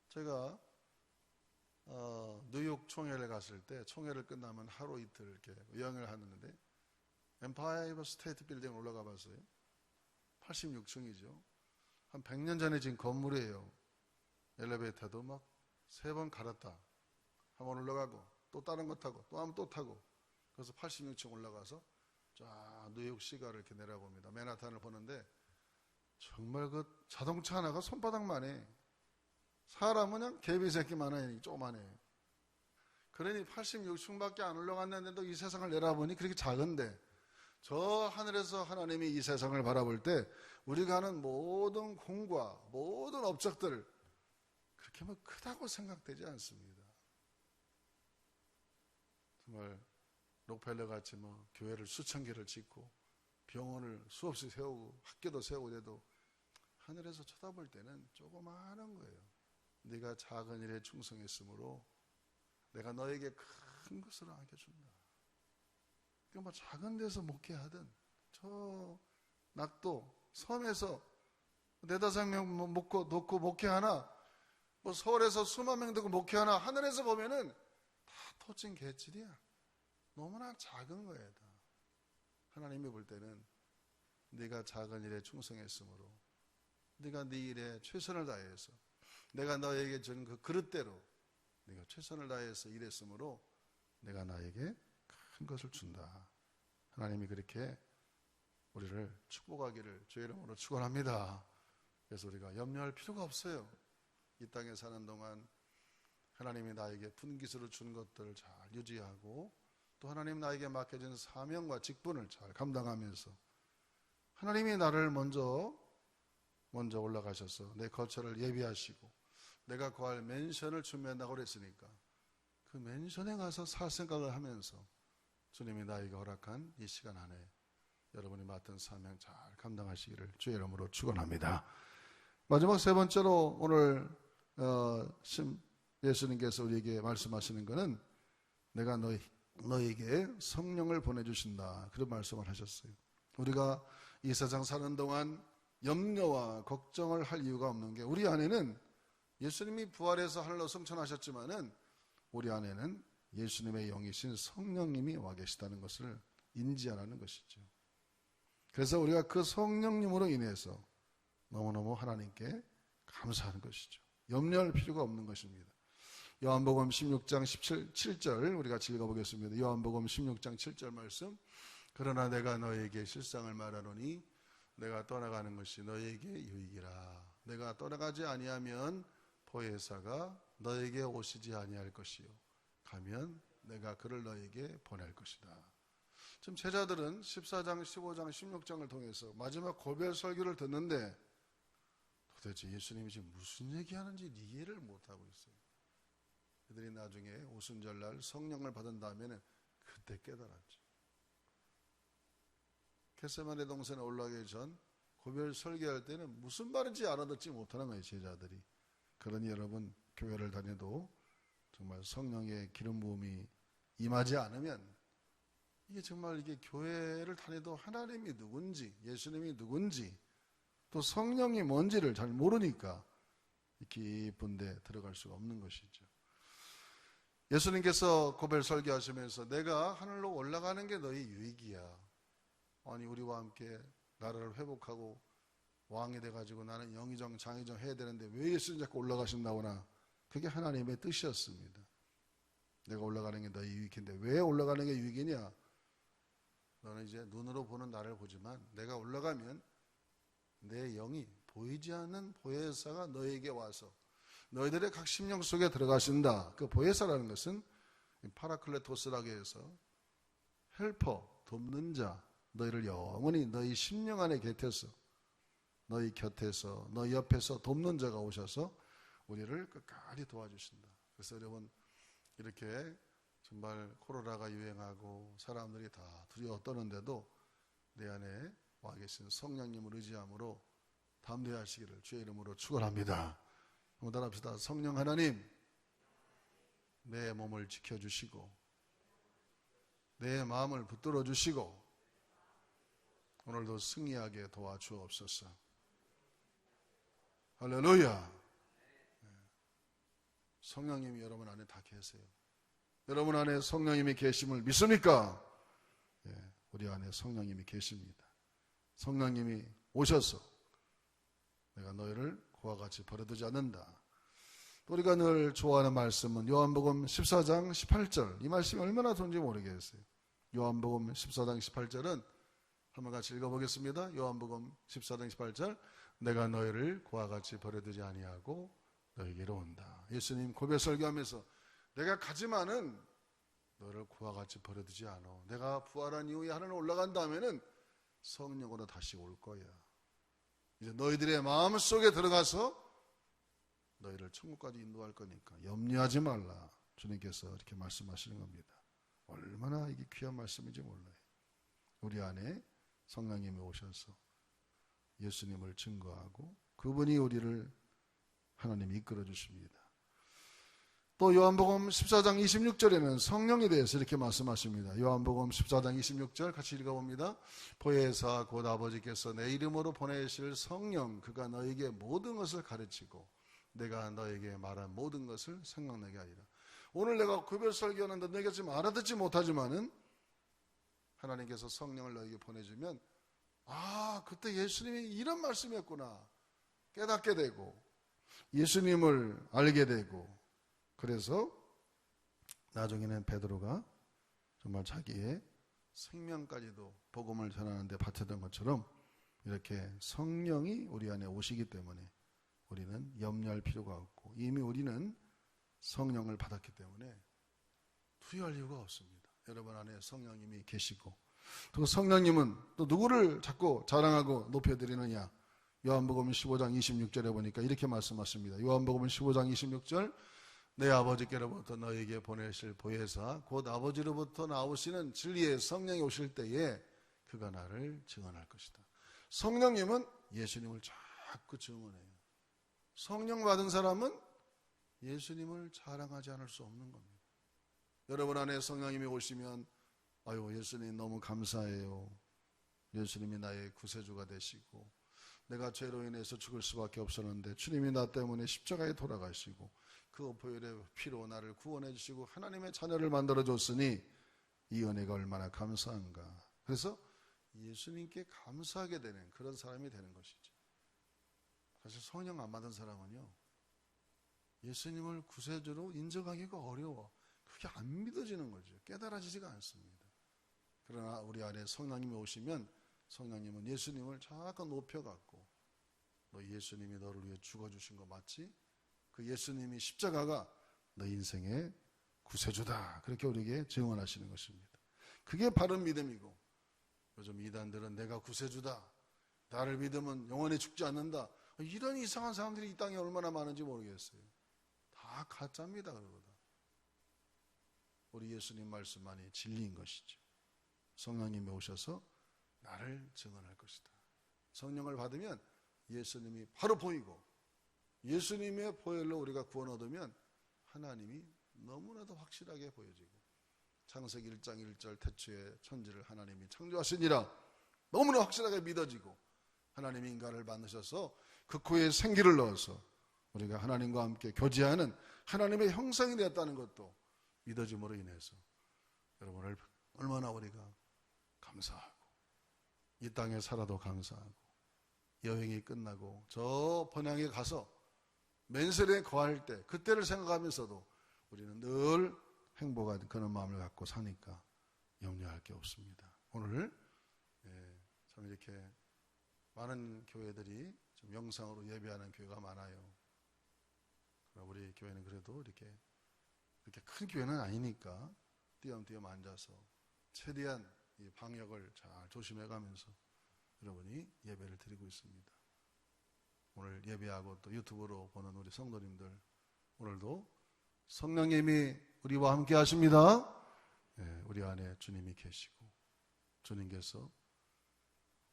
제가 뉴욕 총회를 갔을 때 총회를 끝나면 하루 이틀 이렇게 여행을 하는데 엠파이어 스테이트 빌딩 올라가 봤어요. 86층이죠. 한 100년 전에 지은 건물이에요. 엘리베이터도 막 3번 갈았다. 한번 올라가고 또 다른 거 타고 또 한번 또 타고, 그래서 86층 올라가서 쫙 뉴욕 시가를 이렇게 내려봅니다. 맨하탄을 보는데 정말 그 자동차 하나가 손바닥만 해. 사람은 그냥 개비새끼만 해. 조그만 해. 그러니 86층밖에 안 올라갔는데도 이 세상을 내려보니 그렇게 작은데, 저 하늘에서 하나님이 이 세상을 바라볼 때 우리가 하는 모든 공과 모든 업적들 그렇게 뭐 크다고 생각되지 않습니다. 정말 록펠러 같이 뭐 교회를 수천 개를 짓고 병원을 수없이 세우고 학교도 세우고 해도 하늘에서 쳐다볼 때는 조그마한 거예요. 네가 작은 일에 충성했으므로 내가 너에게 큰 것을 안겨준다. 그러니까 뭐 작은 데서 목회하든 저 낙도 섬에서 4-5명 놓고 목회하나, 뭐 서울에서 수만 명 두고 목회하나, 하늘에서 보면은 다 토진 개질이야. 너무나 작은 거예요. 다. 하나님이 볼 때는 네가 작은 일에 충성했으므로, 네가 네 일에 최선을 다해서 내가 너에게 준 그 그릇대로 네가 최선을 다해서 일했으므로 내가 나에게 큰 것을 준다. 하나님이 그렇게 우리를 축복하기를 주의 이름으로 축원합니다. 그래서 우리가 염려할 필요가 없어요. 이 땅에 사는 동안 하나님이 나에게 분깃으로 준 것들을 잘 유지하고 또 하나님 나에게 맡겨진 사명과 직분을 잘 감당하면서 하나님이 나를 먼저 올라가셔서 내 거처를 예비하시고 내가 거할 맨션을 준비한다고 그랬으니까 그 맨션에 가서 살 생각을 하면서 주님이 나에게 허락한 이 시간 안에 여러분이 맡은 사명 잘 감당하시기를 주의 이름으로 축원합니다. 마지막 세 번째로 오늘 예수님께서 우리에게 말씀하시는 것은 내가 너에게 성령을 보내주신다. 그런 말씀을 하셨어요. 우리가 이 세상 사는 동안 염려와 걱정을 할 이유가 없는 게 우리 안에는 예수님이 부활해서 하늘로 승천하셨지만은 우리 안에는 예수님의 영이신 성령님이 와 계시다는 것을 인지하라는 것이죠. 그래서 우리가 그 성령님으로 인해서 너무너무 하나님께 감사하는 것이죠. 염려할 필요가 없는 것입니다. 요한복음 16장 7절 우리가 읽어보겠습니다. 요한복음 16장 7절 말씀. 그러나 내가 너에게 실상을 말하노니 내가 떠나가는 것이 너에게 유익이라. 내가 떠나가지 아니하면 보혜사가 너에게 오시지 아니할 것이요 가면 내가 그를 너에게 보낼 것이다. 지금 제자들은 14장, 15장, 16장을 통해서 마지막 고별 설교를 듣는데 도대체 예수님이 지금 무슨 얘기하는지 이해를 못하고 있어요. 그들이 나중에 오순절날 성령을 받은 다음에는 그때 깨달았죠. 겟세마네 동산에 올라가기 전 고별 설교할 때는 무슨 말인지 알아듣지 못하는 거예요, 제자들이. 그러니 여러분 교회를 다녀도 정말 성령의 기름 부음이 임하지 않으면 이게 정말 이게 교회를 다녀도 하나님이 누군지 예수님이 누군지 또 성령이 뭔지를 잘 모르니까 깊은 데 들어갈 수가 없는 것이죠. 예수님께서 고별 설교하시면서 내가 하늘로 올라가는 게 너희 유익이야. 아니 우리와 함께 나라를 회복하고 왕이 돼가지고 나는 영의정 장의정 해야 되는데 왜 예수님 자꾸 올라가신다거나 그게 하나님의 뜻이었습니다. 내가 올라가는 게 너희 유익인데 왜 올라가는 게 유익이냐? 너는 이제 눈으로 보는 나를 보지만 내가 올라가면 내 영이 보이지 않는 보혜사가 너에게 와서 너희들의 각 심령 속에 들어가신다. 그 보혜사라는 것은 파라클레토스라고 해서 헬퍼, 돕는 자, 너희를 영원히 너희 심령 안에 곁에서 너희 곁에서 너희 옆에서 돕는 자가 오셔서 우리를 끝까지 도와주신다. 그래서 여러분 이렇게 정말 코로나가 유행하고 사람들이 다 두려워 떠는데도 내 안에 와 계신 성령님을 의지함으로 담대하시기를 주의 이름으로 축원합니다. 한번 따라합시다. 성령 하나님, 내 몸을 지켜주시고 내 마음을 붙들어 주시고 오늘도 승리하게 도와주옵소서. 할렐루야. 성령님이 여러분 안에 다 계세요. 여러분 안에 성령님이 계심을 믿습니까? 우리 안에 성령님이 계십니다. 성령님이 오셔서 내가 너희를 그와 같이 버려두지 않는다. 우리가 늘 좋아하는 말씀은 요한복음 14장 18절. 이 말씀이 얼마나 좋은지 모르겠어요. 요한복음 14장 18절은 한번 같이 읽어보겠습니다. 요한복음 14장 18절. 내가 너희를 그와 같이 버려두지 아니하고 너희에게로 온다. 예수님 고백 설교하면서 내가 가지만은 너를 그와 같이 버려두지 않아. 내가 부활한 이후에 하늘에 올라간 다음에는 성령으로 다시 올 거야. 이제 너희들의 마음속에 들어가서 너희를 천국까지 인도할 거니까 염려하지 말라. 주님께서 이렇게 말씀하시는 겁니다. 얼마나 이게 귀한 말씀인지 몰라요. 우리 안에 성령님이 오셔서 예수님을 증거하고 그분이 우리를 하나님이 이끌어 주십니다. 또 요한복음 14장 26절에는 성령에 대해서 이렇게 말씀하십니다. 요한복음 14장 26절 같이 읽어봅니다. 보혜사 곧 아버지께서 내 이름으로 보내실 성령 그가 너에게 모든 것을 가르치고 내가 너에게 말한 모든 것을 생각나게 하리라. 오늘 내가 구별 설교하는데 너희가 지금 알아듣지 못하지만은 하나님께서 성령을 너에게 보내주면 아 그때 예수님이 이런 말씀이었구나 깨닫게 되고 예수님을 알게 되고, 그래서 나중에는 베드로가 정말 자기의 생명까지도 복음을 전하는 데 바쳤던 것처럼 이렇게 성령이 우리 안에 오시기 때문에 우리는 염려할 필요가 없고, 이미 우리는 성령을 받았기 때문에 두려워할 이유가 없습니다. 여러분 안에 성령님이 계시고, 또 성령님은 또 누구를 자꾸 자랑하고 높여드리느냐? 요한복음 15장 26절에 보니까 이렇게 말씀하십니다. 요한복음 15장 26절, 내 아버지께로부터 너에게 보내실 보혜사 곧 아버지로부터 나오시는 진리의 성령이 오실 때에 그가 나를 증언할 것이다. 성령님은 예수님을 자꾸 증언해요. 성령 받은 사람은 예수님을 자랑하지 않을 수 없는 겁니다. 여러분 안에 성령님이 오시면, 아유, 예수님 너무 감사해요. 예수님이 나의 구세주가 되시고, 내가 죄로 인해서 죽을 수밖에 없었는데 주님이 나 때문에 십자가에 돌아가시고 그 보혈의 피로 나를 구원해 주시고 하나님의 자녀를 만들어 줬으니 이 은혜가 얼마나 감사한가. 그래서 예수님께 감사하게 되는 그런 사람이 되는 것이죠. 사실 성령 안 받은 사람은요, 예수님을 구세주로 인정하기가 어려워. 그게 안 믿어지는 거죠. 깨달아지지가 않습니다. 그러나 우리 안에 성령님이 오시면 성령님은 예수님을 자꾸 높여갖고, 너 예수님이 너를 위해 죽어주신 거 맞지? 그 예수님이 십자가가 너 인생의 구세주다, 그렇게 우리에게 증언하시는 것입니다. 그게 바른 믿음이고, 요즘 이단들은 내가 구세주다, 나를 믿으면 영원히 죽지 않는다, 이런 이상한 사람들이 이 땅에 얼마나 많은지 모르겠어요. 다 가짜입니다. 그러거든. 우리 예수님 말씀만이 진리인 것이죠. 성령님이 오셔서 나를 증언할 것이다. 성령을 받으면 예수님이 바로 보이고, 예수님의 보혈로 우리가 구원 얻으면 하나님이 너무나도 확실하게 보여지고, 창세기 1장 1절 태초에 천지를 하나님이 창조하시니라 너무나 확실하게 믿어지고, 하나님이 인간을 만드셔서 그 코에 생기를 넣어서 우리가 하나님과 함께 교제하는 하나님의 형상이 되었다는 것도 믿어짐으로 인해서 여러분을 얼마나 우리가 감사하고, 이 땅에 살아도 감사하고, 여행이 끝나고 저 번향에 가서 맨셀에 거할 때 그때를 생각하면서도 우리는 늘 행복한 그런 마음을 갖고 사니까 염려할 게 없습니다. 오늘 참 이렇게 많은 교회들이 좀 영상으로 예배하는 교회가 많아요. 우리 교회는 그래도 이렇게 큰 교회는 아니니까 띄엄띄엄 앉아서 최대한 이 방역을 잘 조심해가면서 여러분이 예배를 드리고 있습니다. 오늘 예배하고 또 유튜브로 보는 우리 성도님들, 오늘도 성령님이 우리와 함께 하십니다. 우리 안에 주님이 계시고, 주님께서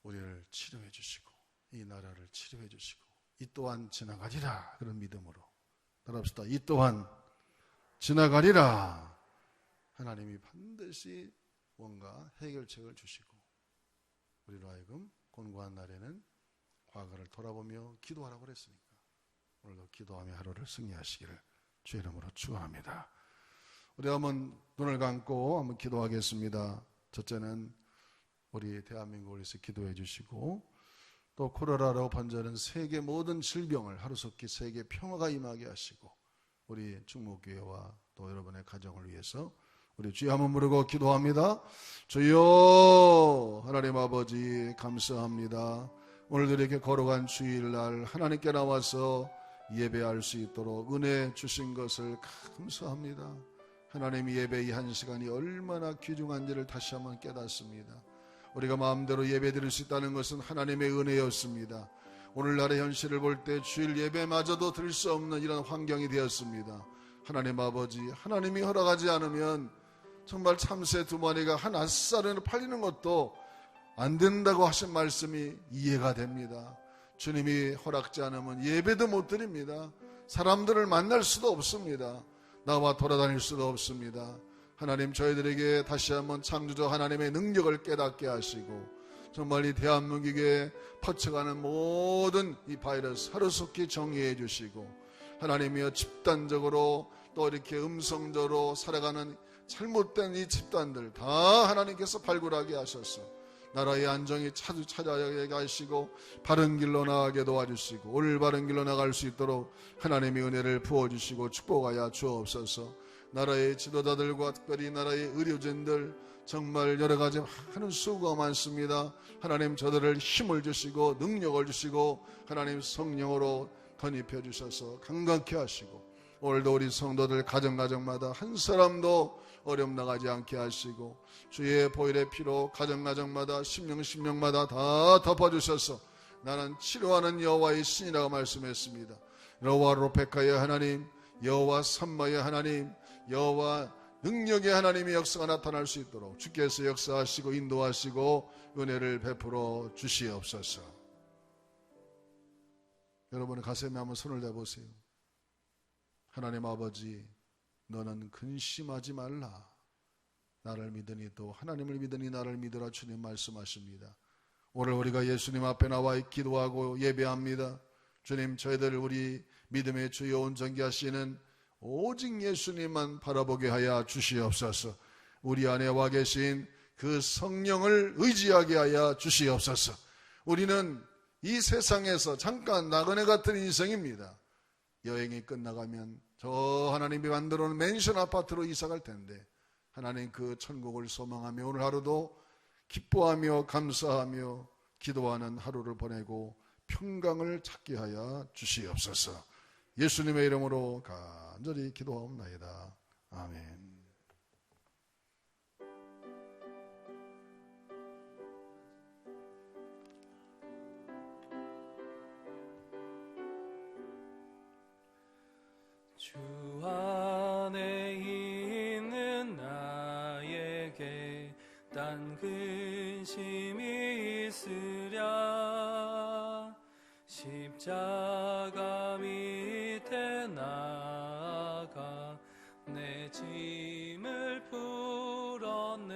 우리를 치료해 주시고 이 나라를 치료해 주시고 이 또한 지나가리라, 그런 믿음으로 따라합시다. 이 또한 지나가리라. 하나님이 반드시 뭔가 해결책을 주시고, 우리로 하여금 곤고한 날에는 과거를 돌아보며 기도하라고 그랬으니까 오늘도 기도하며 하루를 승리하시기를 주의 이름으로 축원합니다. 우리 한번 눈을 감고 한번 기도하겠습니다. 첫째는 우리 대한민국을 위해서 기도해 주시고, 또 코로나로 번져는 세계 모든 질병을 하루속히 세계 평화가 임하게 하시고, 우리 충무교회와 또 여러분의 가정을 위해서 우리 주여 한번 부르고 기도합니다. 주여 하나님 아버지 감사합니다. 오늘도 이렇게 걸어간 주일날 하나님께 나와서 예배할 수 있도록 은혜 주신 것을 감사합니다. 하나님이 예배 이 한 시간이 얼마나 귀중한지를 다시 한번 깨닫습니다. 우리가 마음대로 예배 드릴 수 있다는 것은 하나님의 은혜였습니다. 오늘날의 현실을 볼 때 주일 예배마저도 드릴 수 없는 이런 환경이 되었습니다. 하나님 아버지, 하나님이 허락하지 않으면 정말 참새 2마리가 한 앗살에 팔리는 것도 안 된다고 하신 말씀이 이해가 됩니다. 주님이 허락지 않으면 예배도 못 드립니다. 사람들을 만날 수도 없습니다. 나와 돌아다닐 수도 없습니다. 하나님, 저희들에게 다시 한번 창조주 하나님의 능력을 깨닫게 하시고, 정말 이 대한민국에 퍼쳐가는 모든 이 바이러스 하루속히 정리해 주시고, 하나님이여 집단적으로 또 이렇게 음성적으로 살아가는 잘못된 이 집단들 다 하나님께서 발굴하게 하셔서 나라의 안정이 찾아가게 하시고 바른 길로 나가게 도와주시고 올바른 길로 나갈 수 있도록 하나님의 은혜를 부어주시고 축복하여 주옵소서. 나라의 지도자들과 특별히 나라의 의료진들 정말 여러 가지 많은 수고가 많습니다. 하나님 저들을 힘을 주시고 능력을 주시고 하나님 성령으로 덧입혀 주셔서 강건케 하시고 오늘도 우리 성도들 가정마다 한 사람도 어려움 나가지 않게 하시고 주의 보혈의 피로 가정마다 심령마다 다 덮어주셔서 나는 치료하는 여호와의 신이라고 말씀했습니다. 여호와 로페카의 하나님, 여호와 삼마의 하나님, 여호와 능력의 하나님의 역사가 나타날 수 있도록 주께서 역사하시고 인도하시고 은혜를 베풀어 주시옵소서. 여러분 가슴에 한번 손을 대보세요. 하나님 아버지, 너는 근심하지 말라. 나를 믿으니 또 하나님을 믿으니 나를 믿으라 주님 말씀하십니다. 오늘 우리가 예수님 앞에 나와 기도하고 예배합니다. 주님, 저희들 우리 믿음의 주요 온전케 하시는 오직 예수님만 바라보게 하여 주시옵소서. 우리 안에 와 계신 그 성령을 의지하게 하여 주시옵소서. 우리는 이 세상에서 잠깐 나그네 같은 인생입니다. 여행이 끝나가면 저 하나님이 만들어 놓은 맨션 아파트로 이사갈 텐데 하나님 그 천국을 소망하며 오늘 하루도 기뻐하며 감사하며 기도하는 하루를 보내고 평강을 찾게 하여 주시옵소서. 예수님의 이름으로 간절히 기도하옵나이다. 아멘.
주 안에 있는 나에게 딴 근심이 있으랴. 십자가 밑에 나아가 내 짐을 풀었네.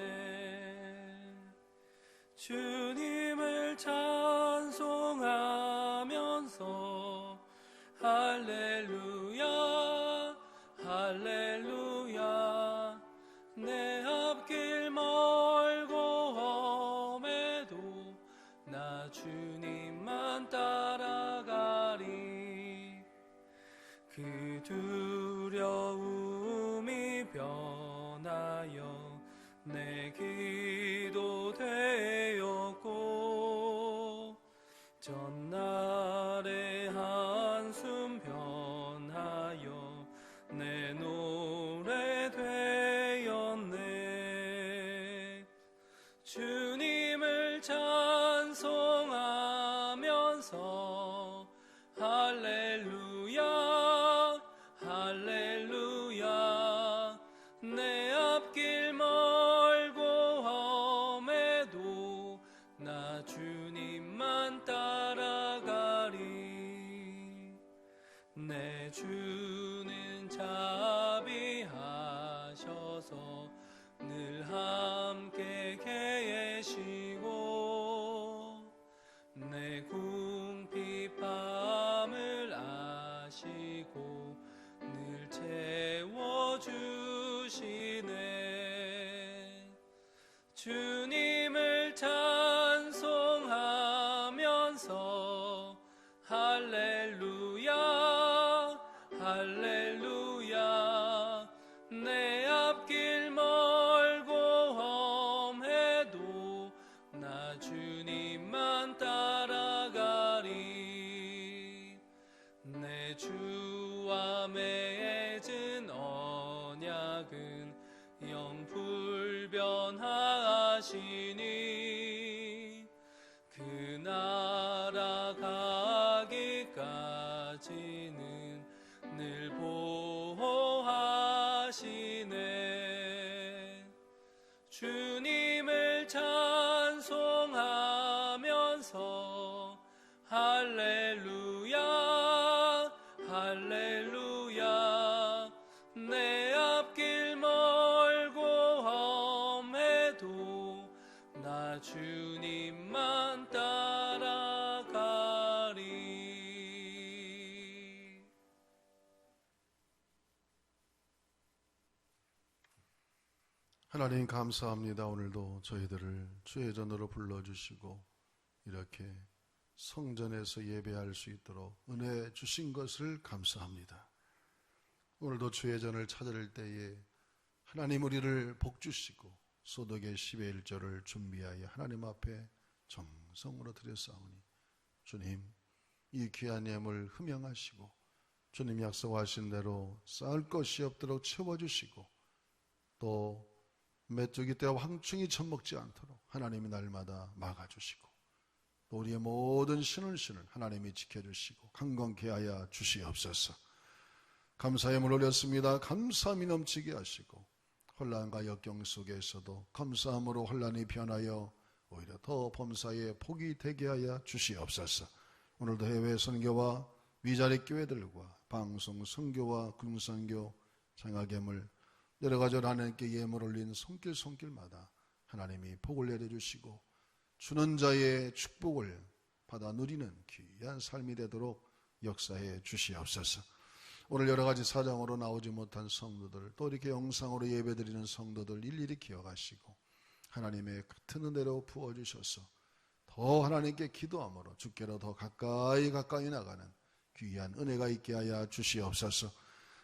주님을 찬송하면서 할렐루야 할렐루야. 내 앞길 멀고 험해도 나 주님만 따라가리. 그 두려움이 변하여 내 기도 되었고 전날의 한숨 변하여 내 노래 되었네. 주님을 찬송하면서 할렐루야 할렐루야. 내 앞길 멀고 험해도 나 주님만 따라가리. 내 주는 자비하셔서 늘 함께 계시고 내 궁핍함을 아시고 늘 채워주시네. 주님을 찬송하면서 할렐루야 할렐루야. 내 앞길 멀고 험해도 나 주님만 따라가리. 내 주와 맺은 언약은 영불변하시니 그 나라 가기까지는 늘 보호하시네. 주님을 찬송하면서 할렐루야 할렐루야. 내 앞길 멀고 험해도 나 주님만 따라가리.
하나님 감사합니다. 오늘도 저희들을 주의 전으로 불러주시고 이렇게 성전에서 예배할 수 있도록 은혜 주신 것을 감사합니다. 오늘도 주의 전을 찾을 때에 하나님 우리를 복주시고 소득의 10의 1조를 준비하여 하나님 앞에 정성으로 드렸사오니 주님 이 귀한 예물 흠양하시고 주님 약속하신 대로 쌓을 것이 없도록 채워주시고 또 메뚜기 떼와 황충이 젖먹지 않도록 하나님이 날마다 막아주시고 또 우리의 모든 신을 하나님이 지켜주시고 강건케 하여 주시옵소서. 감사의 물 올렸습니다. 감사함이 넘치게 하시고 혼란과 역경 속에서도 감사함으로 혼란이 변하여 오히려 더 범사에 복이 되게 하여 주시옵소서. 오늘도 해외 선교와 위자리 교회들과 방송 선교와 군선교 장학예물 여러 가지로 하나님께 예물 올린 손길마다 하나님이 복을 내려주시고 주는 자의 축복을 받아 누리는 귀한 삶이 되도록 역사해 주시옵소서. 오늘 여러 가지 사정으로 나오지 못한 성도들 또 이렇게 영상으로 예배드리는 성도들 일일이 기억하시고 하나님의 같은 은혜로 부어주셔서 더 하나님께 기도함으로 주께로 더 가까이 나가는 귀한 은혜가 있게 하여 주시옵소서.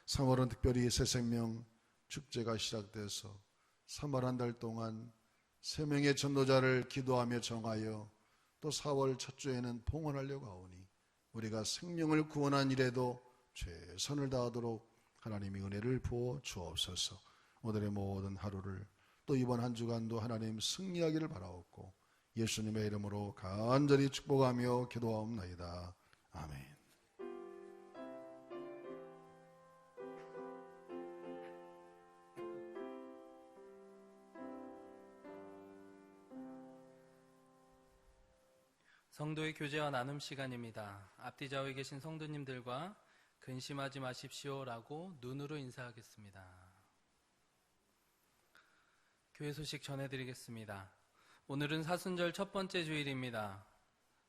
3월은 특별히 새생명 축제가 시작돼서 3월 한 달 동안 3명의 전도자를 기도하며 정하여 또 4월 첫 주에는 봉헌하려고 하오니 우리가 생명을 구원한 일에도 최선을 다하도록 하나님이 은혜를 부어 주옵소서. 오늘의 모든 하루를 또 이번 한 주간도 하나님 승리하기를 바라옵고 예수님의 이름으로 간절히 축복하며 기도하옵나이다. 아멘.
성도의 교제와 나눔 시간입니다. 앞뒤 좌우에 계신 성도님들과 근심하지 마십시오라고 눈으로 인사하겠습니다. 교회 소식 전해드리겠습니다. 오늘은 사순절 첫 번째 주일입니다.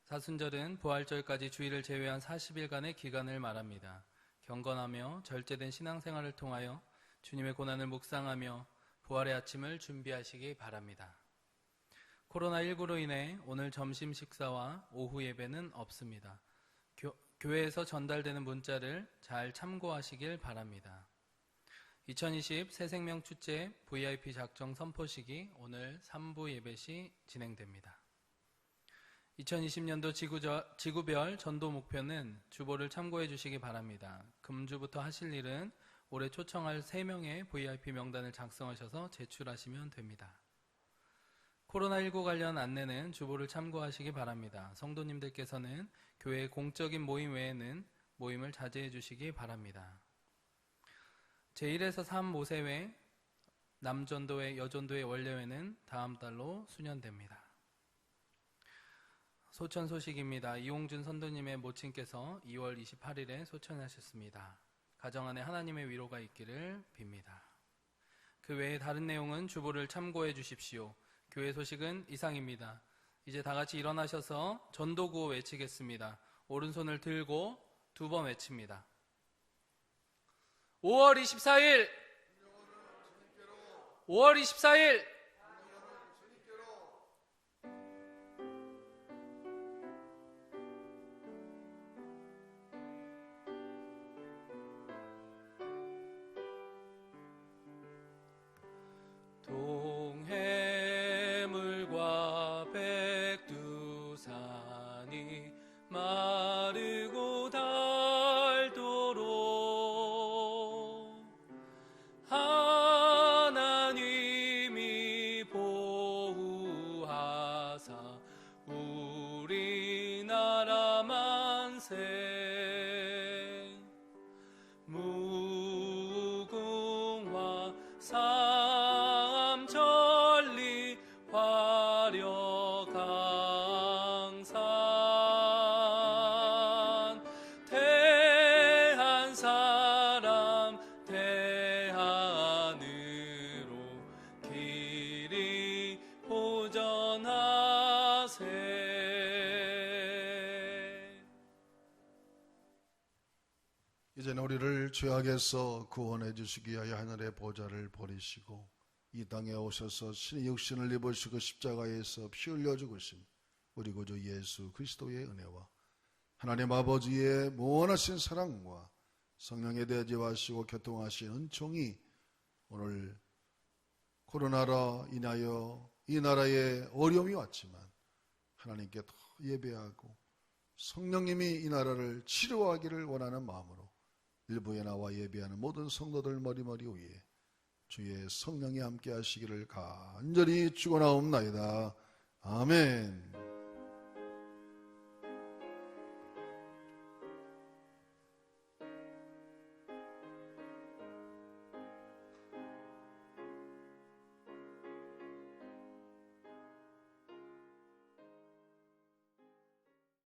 사순절은 부활절까지 주일을 제외한 40일간의 기간을 말합니다. 경건하며 절제된 신앙생활을 통하여 주님의 고난을 묵상하며 부활의 아침을 준비하시기 바랍니다. 코로나19로 인해 오늘 점심 식사와 오후 예배는 없습니다. 교회에서 전달되는 문자를 잘 참고하시길 바랍니다. 2020 새생명 축제 VIP 작정 선포식이 오늘 3부 예배 시 진행됩니다. 2020년도 지구별 전도 목표는 주보를 참고해 주시기 바랍니다. 금주부터 하실 일은 올해 초청할 3명의 VIP 명단을 작성하셔서 제출하시면 됩니다. 코로나19 관련 안내는 주보를 참고하시기 바랍니다. 성도님들께서는 교회 공적인 모임 외에는 모임을 자제해 주시기 바랍니다. 제1에서 3 모세회, 남전도회, 여전도회 원례회는 다음 달로 수년됩니다. 소천 소식입니다. 이홍준 선도님의 모친께서 2월 28일에 소천하셨습니다. 가정 안에 하나님의 위로가 있기를 빕니다. 그 외에 다른 내용은 주보를 참고해 주십시오. 교회 소식은 이상입니다. 이제 다 같이 일어나셔서 전도구호 외치겠습니다. 오른손을 들고 2번 외칩니다. 5월 24일 5월 24일 동해물과 백두산이 마르고 닳도록 하나님이 보호하사 우리나라 만세 무궁화 삼천리 화려강산 대한 사람 대한으로 길이 보전하세.
이제는 우리를 죄악에서 구원해 주시기 위하여 하늘의 보좌를 버리시고 이 땅에 오셔서 신의 육신을 입으시고 십자가에서 피 흘려 죽으신 우리 구주 예수 그리스도의 은혜와 하나님 아버지의 무한하신 사랑과 성령의 대지하시고 교통하신 은총이 오늘 코로나로 인하여 이 나라에 어려움이 왔지만 하나님께 더 예배하고 성령님이 이 나라를 치료하기를 원하는 마음으로 일부에 나와 예배하는 모든 성도들 머리머리 위에 주의 성령이 함께 하시기를 간절히 축원하옵나이다. 아멘.